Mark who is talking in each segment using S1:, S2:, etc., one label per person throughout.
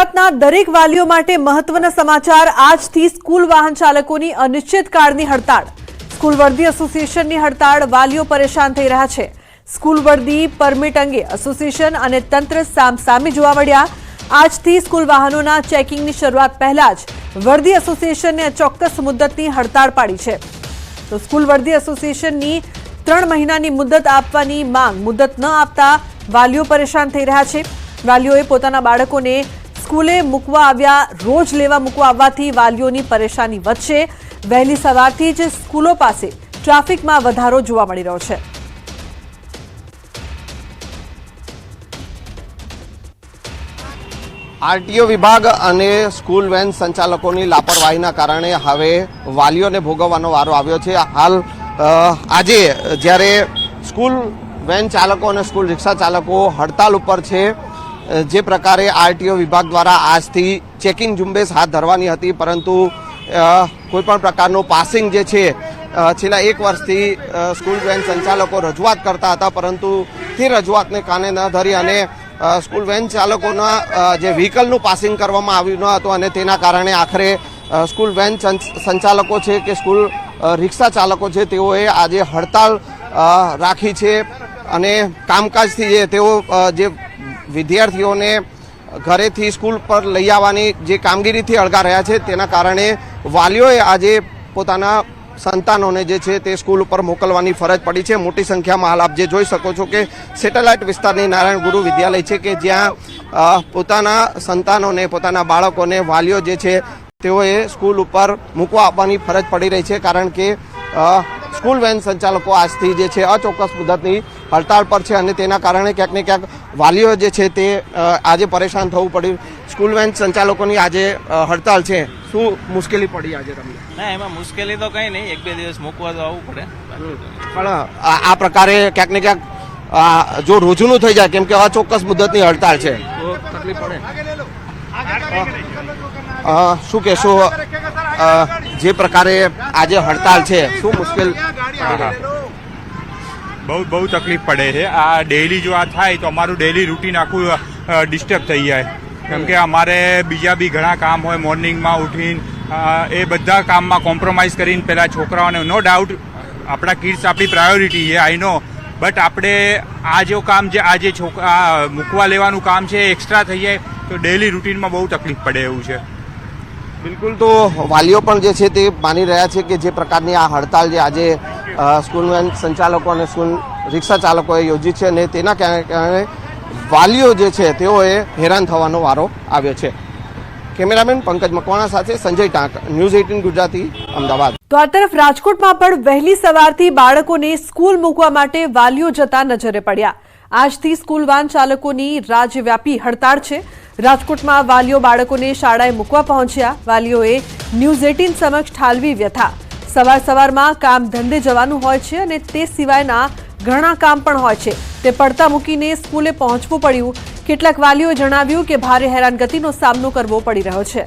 S1: ગુજરાતના દરેક વાલીઓ માટે મહત્વના સમાચાર। આજથી સ્કૂલ વાહન ચાલકોની અનિશ્ચિતકાળની હડતાળ। સ્કૂલ વર્દી એસોસિએશનની હડતાળ વાલીઓ પરેશાન થઈ રહ્યા છે। સ્કૂલ વર્દી પરમિટ અંગે એસોસિએશન અને તંત્ર સામસામે જોવા મળ્યા। આજથી સ્કૂલ વાહનોના ચેકિંગની શરૂઆત પહેલા જ વર્દી એસોસિએશને ચોક્કસ મુદ્દતની હડતાળ પાડી છે। તો સ્કૂલ વર્દી એસોસિએશનની 3 મહિનાની મુદ્દત આપવાની માંગ મુદ્દત ન આપતા વાલીઓ પરેશાન થઈ રહ્યા છે। વાલીઓએ પોતાના બાળકોને સ્કૂલે મૂકવા આવ્યા, રોજ લેવા મૂકવા આવવાથી વાલીઓની પરેશાની વધશે। વહેલી સવારથી જ સ્કૂલો પાસે ટ્રાફિકમાં વધારો જોવા મળી રહ્યો છે।
S2: આરટીઓ વિભાગ અને સ્કૂલ વેન સંચાલકોની લાપરવાહીના કારણે હવે વાલીઓને ભોગવવાનો વારો આવ્યો છે। હાલ આજે જ્યારે સ્કૂલ વેન ચાલકો અને સ્કૂલ રિક્ષા ચાલકો હડતાલ ઉપર છે, જે પ્રકારે આરટીઓ વિભાગ દ્વારા આજથી ચેકિંગ ઝુંબેશ હાથ ધરવાની હતી, પરંતુ કોઈપણ પ્રકારનું પાસિંગ જે છે છેલ્લા 1 વર્ષથી સ્કૂલ વેન સંચાલકો રજૂઆત કરતા હતા, પરંતુ તે રજૂઆતને કાને ન ધરી અને સ્કૂલ વેન ચાલકોના જે વ્હીકલનું પાસિંગ કરવામાં આવ્યું ન હતું અને તેના કારણે આખરે સ્કૂલ વેન સંચાલકો છે કે સ્કૂલ રિક્ષા ચાલકો છે તેઓએ આજે હડતાળ રાખી છે અને કામકાજથી જે તેઓ જે વિદ્યાર્થીઓને ઘરેથી સ્કૂલ પર લઈ આવવાની જે કામગીરીથી અળગા રહ્યા છે, તેના કારણે વાલીઓએ આજે પોતાના સંતાનોને જે છે તે સ્કૂલ ઉપર મોકલવાની ફરજ પડી છે। મોટી સંખ્યામાં હાલ આપ જે જોઈ શકો છો કે સેટેલાઇટ વિસ્તારની નારાયણ ગુરુ વિદ્યાલય છે કે જ્યાં પોતાના સંતાનોને, પોતાના બાળકોને વાલીઓ જે છે તેઓએ સ્કૂલ ઉપર મૂકવા આપવાની ફરજ પડી રહી છે, કારણ કે સ્કૂલ વેન સંચાલકો આજથી જે છે અચોક્કસ મુદતની હડતાળ પર છે અને તેના કારણે ક્યાંક ને ક્યાંક વાલીઓ જે છે તે આજે પરેશાન થવું પડ્યું। સ્કૂલ વેન સંચાલકોની આજે હડતાળ છે, શું મુશ્કેલી પડી આજે તમને?
S3: ના, એમાં મુશ્કેલી તો કંઈ નહીં, 1-2 દિવસ મૂકવા તો આવવું પડે,
S2: પણ આ પ્રકારે ક્યાંક ને ક્યાંક જો રોજનું થઈ જાય, કેમ કે અચોક્કસ મુદતની હડતાળ છે, તો તકલીફ પડે। શું કહેશો, જે પ્રકારે આજે હડતાળ છે શું મુશ્કેલ?
S4: બહુ તકલીફ પડે છે। આ ડેઈલી જો આ થાય તો અમારું ડેઈલી રૂટીન આખું ડિસ્ટર્બ થઈ જાય, કેમ કે અમારે બીજા બી ઘણા કામ હોય, મોર્નિંગમાં ઉઠીને એ બધા કામમાં કોમ્પ્રોમાઇઝ કરીને પહેલાં છોકરાઓને, નો ડાઉટ આપણા કિડ્સ આપણી પ્રાયોરિટી છે, આઈ નો, બટ આપણે આ જો કામ જે આજે મૂકવા લેવાનું કામ છે એક્સ્ટ્રા થઈ જાય તો ડેઈલી રૂટીનમાં બહુ તકલીફ પડે એવું છે।
S2: બિલકુલ, તો વાલીઓ પણ જે છે તે માની રહ્યા છે કે જે પ્રકારની આ હડતાળ જે આજે સ્કૂલ વેન સંચાલકો અને સ્કૂલ રિક્ષા ચાલકોએ યોજી છે અને તેના કારણે વાલીઓ જે છે તેઓએ હેરાન થવાનો વારો આવ્યો છે। કેમેરામેન પંકજ મકવાણા સાથે સંજય ટાંક, ન્યૂઝ 18 ગુજરાતી, અમદાવાદ।
S1: તો આ તરફ રાજકોટમાં પણ વહેલી સવારથી બાળકોને સ્કૂલ મૂકવા માટે વાલીઓ જતા નજરે પડ્યા। આજથી સ્કૂલ વાન ચાલકોની રાજ્યવ્યાપી હડતાળ છે। રાજકોટમાં વાલીઓ બાળકોને શાળાએ મૂકવા પહોંચ્યા। વાલીઓએ ન્યૂઝ 18 સમક્ષ ઠાલવી વ્યથા। સવારમાં કામ ધંધે જવાનું હોય છે અને તે સિવાયના ઘણા કામ પણ હોય છે, તે પડતા મૂકીને સ્કૂલે પહોંચવું પડ્યું। કેટલાક વાલીઓએ જણાવ્યું કે ભારે હેરાનગતિનો સામનો કરવો પડી રહ્યો છે।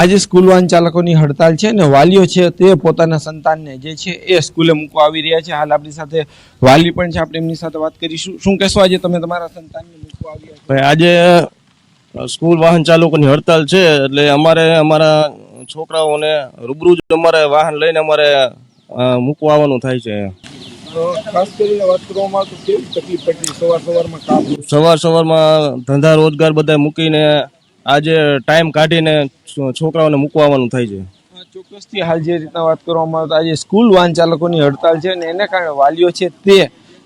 S5: આજે સ્કૂલ વાહન ચાલકોની હડતાલ છે ને વાલીઓ છે તે પોતાના સંતાનને જે છે એ સ્કૂલે મૂકવા આવી રહ્યા છે। હાલ આપણી સાથે વાલી પણ છે, આપણે એમની સાથે વાત કરીશું। શું કહેશો, આજે તમે તમારા સંતાનને મૂકવા આવ્યા છો?
S6: આજે સ્કૂલ વાહન ચાલકોની હડતાલ છે એટલે અમારે અમારા છોકરાઓને રૂબરૂ જ અમારે વાહન લઈને અમારે મૂકવા આવવાનું થાય છે।
S5: ખાસ કરીને વાત કરવામાં આવે તો કેવી તકલીફ પડી? સવારમાં કામ,
S6: સવારમાં ધંધા રોજગાર બધા મૂકીને આજે ટાઈમ કાઢીને છોકરાઓને મૂકવા આવવાનું થાય છે।
S5: ચોક્કસથી હાલ જે રીતના વાત કરવામાં આવે તો આજે સ્કૂલ વાહન ચાલકોની હડતાલ છે ને એને કારણે વાલીઓ છે તે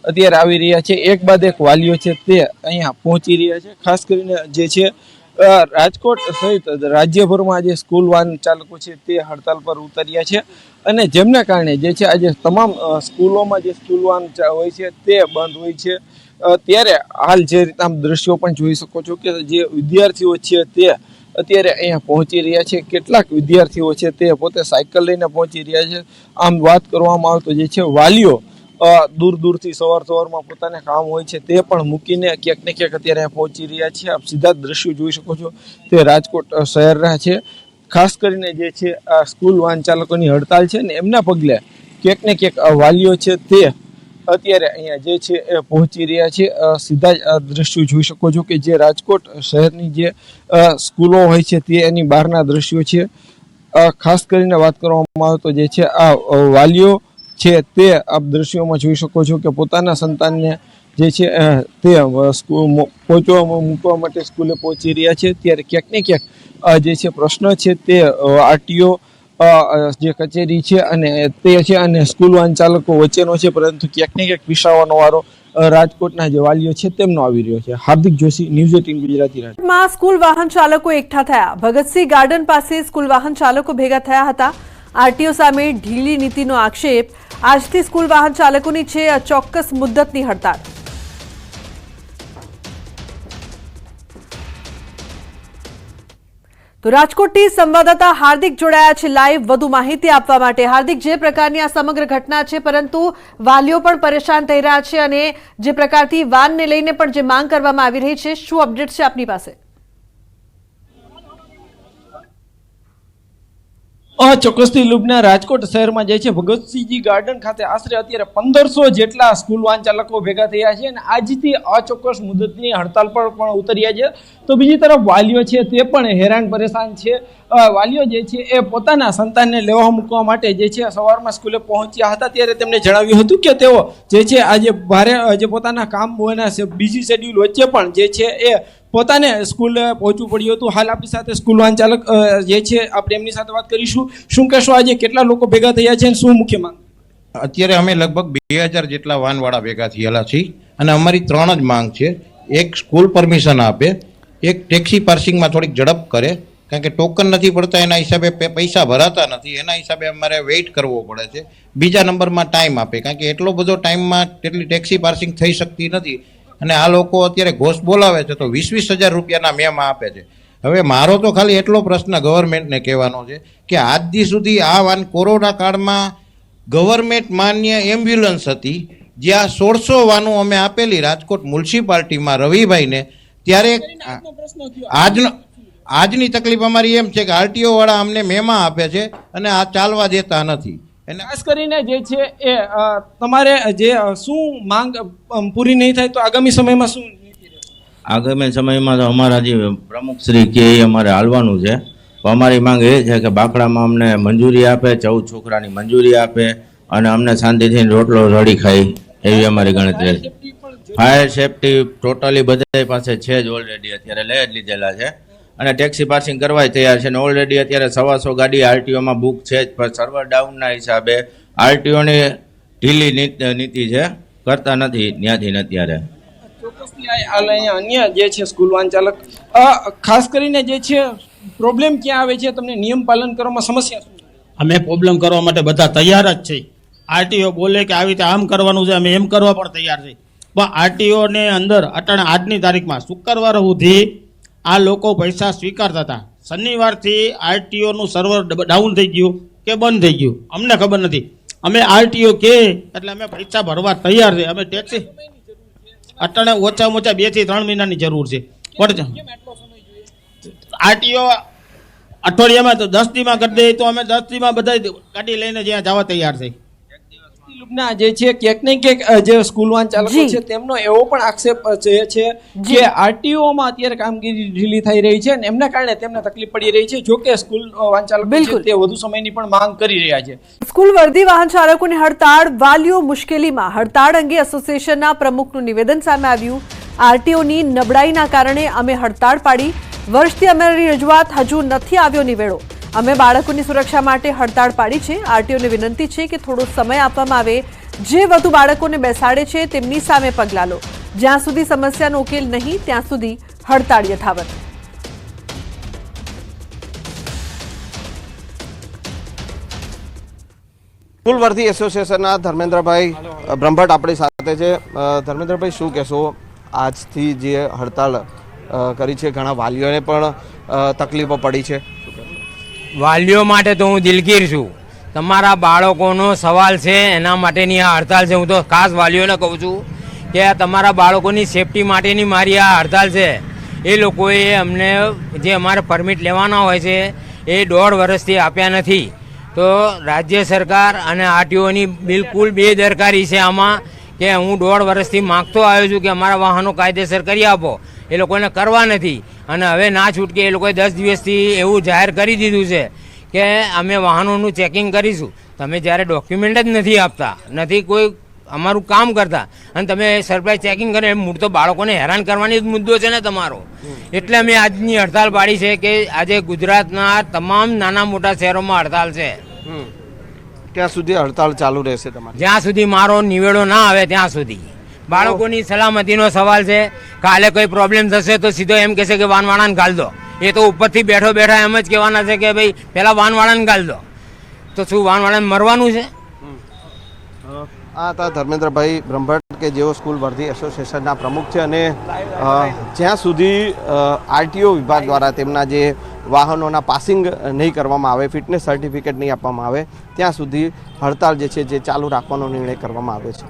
S5: અત્યારે આવી રહ્યા છે, એક બાદ એક વાલીઓ છે તે અહીંયા પહોંચી રહ્યા છે। ખાસ કરીને જે છે રાજકોટ સહિત રાજ્યભરમાં આજે સ્કૂલ વાહન ચાલકો છે તે હડતાલ પર ઉતર્યા છે અને જેમના કારણે જે છે આજે તમામ સ્કૂલોમાં જે સ્કૂલ વાહન હોય છે તે બંધ હોય છે। ત્યારે હાલ જે રીતના દ્રશ્યો પણ જોઈ શકો છો કે જે વિદ્યાર્થીઓ છે તે અત્યારે અહીંયા પહોંચી રહ્યા છે। કેટલાક વિદ્યાર્થીઓ છે તે પોતે સાયકલ લઈને પહોંચી રહ્યા છે। આમ વાત કરવામાં આવે તો જે છે વાલીઓ દૂરથી સવારમાં પોતાના કામ હોય છે તે પણ મૂકીને ક્યાંક ને ક્યાંક અત્યારે અહીંયા પહોંચી રહ્યા છે। આપ સીધા દ્રશ્યો જોઈ શકો છો તે રાજકોટ શહેરના છે। ખાસ કરીને જે છે આ સ્કૂલ વાહન ચાલકોની હડતાલ છે ને એમના પગલે ક્યાંક ને ક્યાંક વાલીઓ છે તે અત્યારે અહીંયા જે છે એ પહોંચી રહ્યા છે. સીધા જ આ દ્રશ્યો જોઈ શકો છો કે જે રાજકોટ શહેરની જે સ્કૂલો હોય છે તે એની બહારના દ્રશ્યો છે. ખાસ કરીને વાત કરવામાં આવે તો જે છે આ વાલીઓ છે તે આપ દ્રશ્યોમાં જોઈ શકો છો કે પોતાના સંતાનને જે છે તે મૂકવા માટે સ્કૂલે પહોંચી રહ્યા છે. ત્યારે ક્યાંક ને ક્યાંક જે છે પ્રશ્ન છે તે આરટીઓ જે કચેરી છે અને તે છે અને સ્કૂલ વાહન ચાલકો વચ્ચેનો છે, પરંતુ ક્યાંક ને ક્યાંક વિસાવાનો વારો રાજકોટના જે વાલીઓ છે તેમનો આવી રહ્યો છે. હાર્દિક જોશી, ન્યૂઝ 18 ગુજરાતી.
S1: માં સ્કૂલ વાહન ચાલકો એકઠા થયા. ભગતસિંહ ગાર્ડન પાસે સ્કૂલ વાહન ચાલકો ભેગા થયા હતા. આરટીઓ સામે ઢીલી નીતિનો આક્ષેપ. આજથી સ્કૂલ વાહન ચાલકોની છે અચોક્કસ મુદ્દતની હડતાળ. તો રાજકોટથી સંવાદદાતા હાર્દિક જોડાયા છે લાઈવ વધુ માહિતી આપવા માટે. હાર્દિક, જે પ્રકારની આ સમગ્ર ઘટના છે, પરંતુ વાલીઓ પણ પરેશાન થઈ રહ્યા છે અને જે પ્રકારથી વાનને લઈને પણ જે માંગ કરવામાં આવી રહી છે, શું અપડેટ છે આપની પાસે?
S5: ચોક્કસથી લુબના રાજકોટ શહેરમાં જે છે ભગતસિંહજી ગાર્ડન ખાતે આશરે અત્યારે 1500 જેટલા સ્કૂલ વાહન ચાલકો ભેગા થયા છે અને આજથી અચોક્કસ મુદતની હડતાલ પર પણ ઉતર્યા છે. તો બીજી તરફ વાલીઓ છે તે પણ હેરાન પરેશાન છે. વાલીઓ જે છે એ પોતાના સંતાનને લેવા મૂકવા માટે જે છે સવારમાં સ્કૂલે પહોંચ્યા હતા. ત્યારે તેમણે જણાવ્યું હતું કે તેઓ જે છે આજે ભારે જે પોતાના કામ હોવાના બીજી શેડ્યુલ વચ્ચે પણ જે છે એ પોતાને સ્કૂલે પહોંચવું પડ્યું હતું. હાલ આપણી સાથે સ્કૂલ વાહન ચાલક જે છે આપણે એમની સાથે વાત કરીશું. શું કહેશો, આજે કેટલા લોકો ભેગા થયા છે અને શું મુખ્ય માંગ?
S7: અત્યારે અમે લગભગ 2000 જેટલા વાનવાળા ભેગા થયેલા છીએ અને અમારી 3 જ માંગ છે. એક, સ્કૂલ પરમિશન આપે. એક, ટેક્સી પાર્સિંગમાં થોડીક ઝડપ કરે, કારણ કે ટોકન નથી પડતા, એના હિસાબે પૈસા ભરાતા નથી, એના હિસાબે અમારે વેઇટ કરવો પડે છે. બીજા નંબરમાં ટાઈમ આપે, કારણ કે એટલો બધો ટાઈમમાં તેટલી ટેક્સી પાર્સિંગ થઈ શકતી નથી અને આ લોકો અત્યારે ઘોષ બોલાવે છે તો 20,000 રૂપિયાના મેમાં આપે છે. હવે મારો તો ખાલી એટલો પ્રશ્ન ગવર્મેન્ટને કહેવાનો છે કે આજ દી સુધી આ વાન કોરોના કાળમાં ગવર્મેન્ટ માન્ય એમ્બ્યુલન્સ હતી, જ્યાં 1600 વાનો અમે આપેલી રાજકોટ મ્યુનિસિપાલિટીમાં રવિભાઈને. ત્યારે આજની તકલીફ અમારી એમ છે કે આરટીઓ વાળા અમને મેમાં આપે છે અને આ ચાલવા દેતા નથી.
S5: ખાસ કરીને જે છે એ તમારે જે શું માંગ પૂરી નહીં થાય તો આગામી સમયમાં શું?
S8: આગામી સમયમાં તો અમારા જે પ્રમુખ શ્રી કે અમારે હાલવાનું છે. તો અમારી માંગ એ છે કે બાકડામાં અમને મંજૂરી આપે, 14 છોકરાની મંજૂરી આપે અને અમને શાંતિથી રોટલો રડી ખાઈ એવી અમારી ગણતરી છે. ફાયર સેફટી ટોટલી બધા પાસે છે જ ઓલરેડી, અત્યારે લઈ જ લીધેલા છે અને ટેક્સી પાર્સિંગ કરવા તૈયાર છે. અને ઓલરેડી અત્યારે 125 ગાડી આરટીઓમાં બુક છે જ, પણ સર્વર ડાઉનના હિસાબે આરટીઓની ઢીલી નીતિ છે, કરતા નથી ત્યાંથી અત્યારે.
S5: ચોક્કસથી અહીંયા અન્ય જે છે સ્કૂલ વાહન ચાલક, ખાસ કરીને જે છે પ્રોબ્લેમ ક્યાં આવે છે? તમને નિયમ પાલન કરવામાં સમસ્યા શું?
S9: અમે પ્રોબ્લેમ કરવા માટે બધા તૈયાર જ છે. આરટીઓ બોલે કે આવી રીતે આમ કરવાનું છે, અમે એમ કરવા પણ તૈયાર છે. પણ આરટીઓને અંદર અટાણે આજની તારીખમાં શુક્રવાર સુધી આ લોકો પૈસા સ્વીકારતા હતા. શનિવારથી આરટીઓનું સર્વર ડાઉન થઈ ગયું કે બંધ થઈ ગયું અમને ખબર નથી. અમે આરટીઓ કે એટલે અમે પૈસા ભરવા તૈયાર છે. અમે ટેક્સી અટાણે ઓછામાં ઓછા 2 થી 3 મહિનાની જરૂર છે. પણ આરટીઓ અઠવાડિયામાં તો 10 દીમાં કરી દે તો અમે 10 દીમાં બધા ગાડી લઈને જ્યાં જવા તૈયાર છે.
S5: જે છે ક્યાંક ને ક્યાંક જે સ્કૂલ વાહન ચાલકો છે તેમનો એવો પણ આક્ષેપ છે કે આરટીઓમાં અત્યારે કામગીરી ઢીલી થઈ રહી છે અને એમના કારણે તેમને તકલીફ પડી રહી છે. જો કે સ્કૂલ વાહન ચાલકો તે વધુ સમયની પણ માંગ કરી રહ્યા છે.
S1: સ્કૂલ વર્દી વાહન ચાલકોની હડતાળ, વાલીઓ મુશ્કેલીમાં. હડતાળ અંગે એસોસિએશનના પ્રમુખનું નિવેદન સામે આવ્યું. આરટીઓની નબળાઈના કારણે અમે હડતાળ પાડી. વર્ષથી અમારી રજૂઆત હજુ નથી આવ્યો નિવેડો. અમે બાળકોની સુરક્ષા માટે હડતાળ પાડી છે. આરટીઓને વિનંતી છે કે થોડો સમય આપવામાં આવે. જે વધુ બાળકોને બેસાડે છે તેમની સામે પગલાં લો. જ્યાં સુધી સમસ્યાનો ઉકેલ નહીં ત્યાં સુધી હડતાળ યથાવત.
S2: સ્કૂલ વર્ધી એસોસિએશનના ધર્મેન્દ્રભાઈ બ્રહ્મભટ્ટ આપણી સાથે છે. ધર્મેન્દ્રભાઈ, શું કહેશો? આજથી જે હડતાળ કરી છે, ઘણા વાલીઓને પણ તકલીફો પડી છે.
S10: વાલીઓ માટે તો હું દિલગીર છું. તમારા બાળકોનો સવાલ છે એના માટેની આ હડતાલ છે. હું તો ખાસ વાલીઓને કહું છું કે તમારા બાળકોની સેફટી માટેની મારી આ હડતાલ છે. એ લોકોએ અમને જે અમારે પરમિટ લેવાના હોય છે એ 1.5 વર્ષથી આપ્યા નથી. તો રાજ્ય સરકાર અને આરટીઓની બિલકુલ બેદરકારી છે આમાં કે હું 1.5 વર્ષથી માગતો આવ્યો છું કે અમારા વાહનો કાયદેસર કરી આપો, એ લોકોને કરવા નથી. અને હવે ના છૂટકે એ લોકોએ 10 દિવસથી એવું જાહેર કરી દીધું છે કે અમે વાહનોનું ચેકિંગ કરીશું. તમે જ્યારે ડોક્યુમેન્ટ જ નથી આપતા, નથી કોઈ અમારું કામ કરતા, અને તમે સરપ્રાઇઝ ચેકિંગ કરે, મૂળ તો બાળકોને હેરાન કરવાની જ મુદ્દો છે ને તમારો. એટલે અમે આજની હડતાલ પાડી છે કે આજે ગુજરાતના તમામ નાના મોટા શહેરોમાં હડતાલ છે.
S2: ક્યાં સુધી હડતાળ ચાલુ રહેશે તમારી?
S10: જ્યાં સુધી મારો નિવેડો ના આવે ત્યાં સુધી. બાળકોની સલામતીનો સવાલ છે. કાલે કોઈ પ્રોબ્લેમ થશે તો સીધો એમ કહેશે કે વાનવાળાને ગાલ દો. એ તો ઉપરથી બેઠો બેઠા એમ જ કહેવાના છે કે ભાઈ પહેલા વાનવાળાને ગાલ દો. તો શું વાનવાળાને મરવાનું છે?
S2: આ હતા ધર્મેન્દ્રભાઈ બ્રહ્મભટ્ટ કે જેઓ સ્કૂલ વર્ધી એસોસિએશનના પ્રમુખ છે. અને જ્યાં સુધી આરટીઓ વિભાગ દ્વારા તેમના જે વાહનોના પાસિંગ નહીં કરવામાં આવે, ફિટનેસ સર્ટિફિકેટ નહીં આપવામાં આવે, ત્યાં સુધી હડતાળ જે છે જે ચાલુ રાખવાનો નિર્ણય કરવામાં આવ્યો છે.